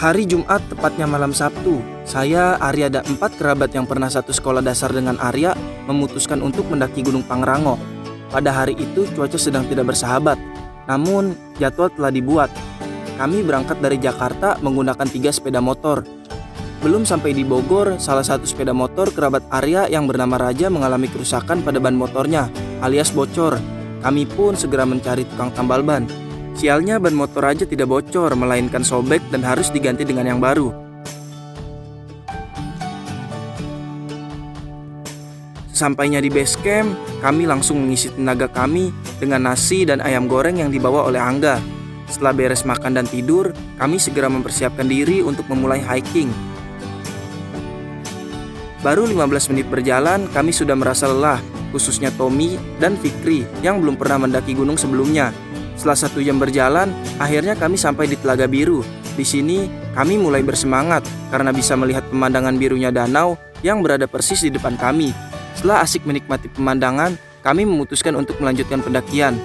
Hari Jumat, tepatnya malam Sabtu, saya, Arya, dan 4 kerabat yang pernah satu sekolah dasar dengan Arya memutuskan untuk mendaki Gunung Pangrango. Pada hari itu cuaca sedang tidak bersahabat, namun jadwal telah dibuat. Kami berangkat dari Jakarta menggunakan 3 sepeda motor. Belum sampai di Bogor, salah satu sepeda motor kerabat Arya yang bernama Raja mengalami kerusakan pada ban motornya, alias bocor. Kami pun segera mencari tukang tambal ban. Sialnya ban motor Raja tidak bocor, melainkan sobek dan harus diganti dengan yang baru. Sesampainya di base camp, kami langsung mengisi tenaga kami dengan nasi dan ayam goreng yang dibawa oleh Angga. Setelah beres makan dan tidur, kami segera mempersiapkan diri untuk memulai hiking. Baru 15 menit berjalan, kami sudah merasa lelah, khususnya Tommy dan Fikri yang belum pernah mendaki gunung sebelumnya. Setelah 1 jam berjalan, akhirnya kami sampai di Telaga Biru. Di sini, kami mulai bersemangat karena bisa melihat pemandangan birunya danau yang berada persis di depan kami. Setelah asik menikmati pemandangan, kami memutuskan untuk melanjutkan pendakian.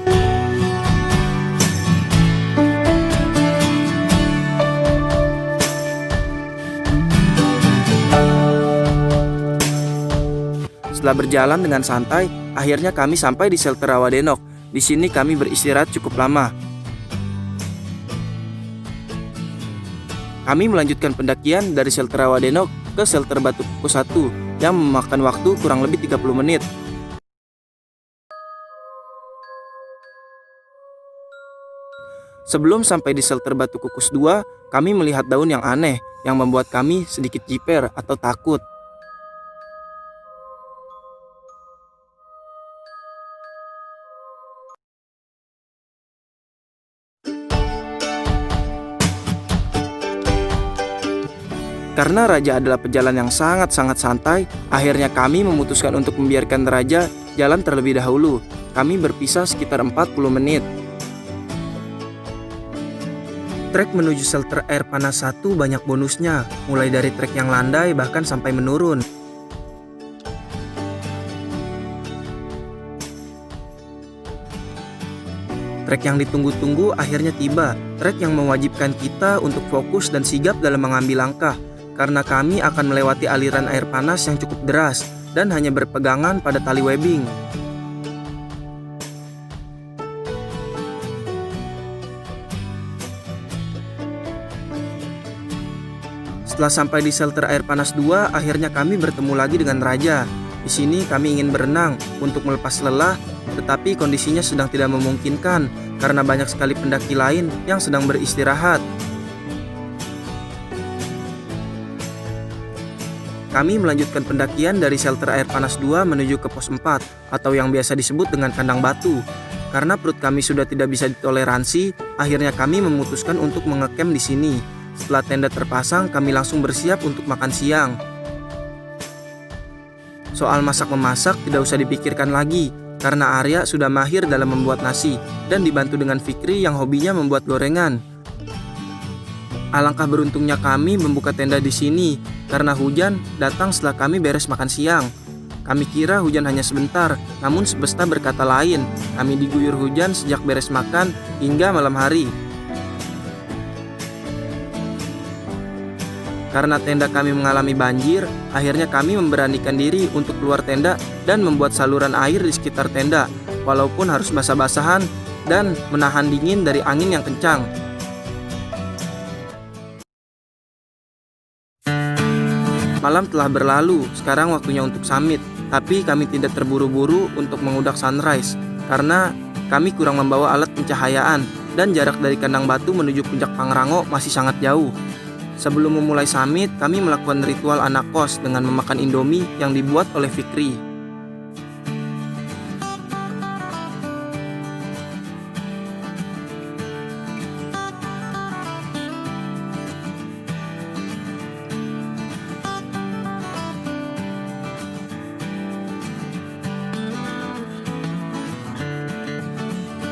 Setelah berjalan dengan santai, akhirnya kami sampai di shelter Rawadenok. Di sini kami beristirahat cukup lama. Kami melanjutkan pendakian dari shelter Rawadenok ke shelter Batu Kukus 1 yang memakan waktu kurang lebih 30 menit. Sebelum sampai di shelter Batu Kukus 2, kami melihat daun yang aneh yang membuat kami sedikit jiper atau takut. Karena Raja adalah pejalan yang sangat-sangat santai, akhirnya kami memutuskan untuk membiarkan Raja jalan terlebih dahulu. Kami berpisah sekitar 40 menit. Trek menuju shelter air panas 1 banyak bonusnya, mulai dari trek yang landai bahkan sampai menurun. Trek yang ditunggu-tunggu akhirnya tiba, trek yang mewajibkan kita untuk fokus dan sigap dalam mengambil langkah. Karena kami akan melewati aliran air panas yang cukup deras dan hanya berpegangan pada tali webbing. Setelah sampai di shelter air panas 2, akhirnya kami bertemu lagi dengan Raja. Di sini kami ingin berenang untuk melepas lelah, tetapi kondisinya sedang tidak memungkinkan karena banyak sekali pendaki lain yang sedang beristirahat. Kami melanjutkan pendakian dari shelter air panas 2 menuju ke pos 4 atau yang biasa disebut dengan kandang batu. Karena perut kami sudah tidak bisa ditoleransi, akhirnya kami memutuskan untuk mengecamp di sini. Setelah tenda terpasang, kami langsung bersiap untuk makan siang. Soal masak-memasak tidak usah dipikirkan lagi, karena Arya sudah mahir dalam membuat nasi dan dibantu dengan Fikri yang hobinya membuat gorengan. Alangkah beruntungnya kami membuka tenda di sini karena hujan datang setelah kami beres makan siang. Kami kira hujan hanya sebentar, namun semesta berkata lain. Kami diguyur hujan sejak beres makan hingga malam hari. Karena tenda kami mengalami banjir, akhirnya kami memberanikan diri untuk keluar tenda dan membuat saluran air di sekitar tenda, walaupun harus basah-basahan dan menahan dingin dari angin yang kencang. Malam telah berlalu, sekarang waktunya untuk summit. Tapi kami tidak terburu-buru untuk mengudak sunrise karena kami kurang membawa alat pencahayaan dan jarak dari kandang batu menuju puncak Pangrango masih sangat jauh. Sebelum memulai summit, kami melakukan ritual anak kos dengan memakan Indomie yang dibuat oleh Fikri.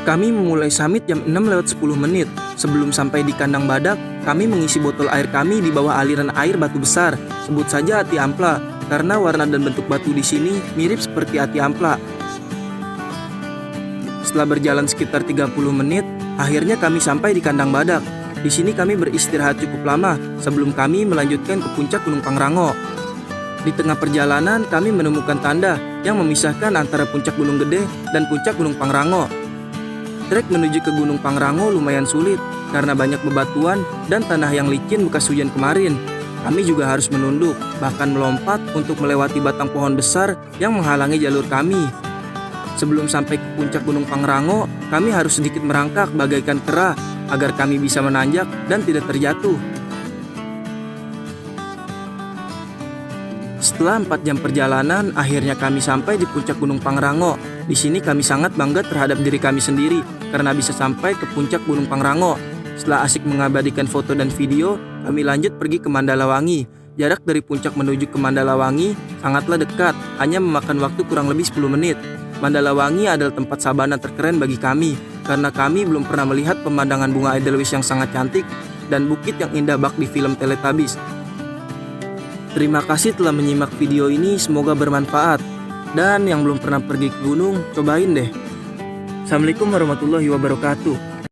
Kami memulai summit jam 6:10. Sebelum sampai di kandang badak, kami mengisi botol air kami di bawah aliran air batu besar. Sebut saja Ati Ampla, karena warna dan bentuk batu di sini mirip seperti Ati Ampla. Setelah berjalan sekitar 30 menit, akhirnya kami sampai di kandang badak. Di sini kami beristirahat cukup lama sebelum kami melanjutkan ke puncak Gunung Pangrango. Di tengah perjalanan kami menemukan tanda yang memisahkan antara puncak Gunung Gede dan puncak Gunung Pangrango. Trek menuju ke Gunung Pangrango lumayan sulit karena banyak bebatuan dan tanah yang licin bekas hujan kemarin. Kami juga harus menunduk, bahkan melompat untuk melewati batang pohon besar yang menghalangi jalur kami. Sebelum sampai ke puncak Gunung Pangrango, kami harus sedikit merangkak bagaikan kera agar kami bisa menanjak dan tidak terjatuh. Setelah 4 jam perjalanan, akhirnya kami sampai di puncak Gunung Pangrango. Di sini kami sangat bangga terhadap diri kami sendiri karena bisa sampai ke puncak Gunung Pangrango. Setelah asik mengabadikan foto dan video, kami lanjut pergi ke Mandalawangi. Jarak dari puncak menuju ke Mandalawangi sangatlah dekat, hanya memakan waktu kurang lebih 10 menit. Mandalawangi adalah tempat sabana terkeren bagi kami, karena kami belum pernah melihat pemandangan bunga Edelweiss yang sangat cantik dan bukit yang indah bak di film Teletubbies. Terima kasih telah menyimak video ini, semoga bermanfaat. Dan yang belum pernah pergi ke gunung, cobain deh. Assalamualaikum warahmatullahi wabarakatuh.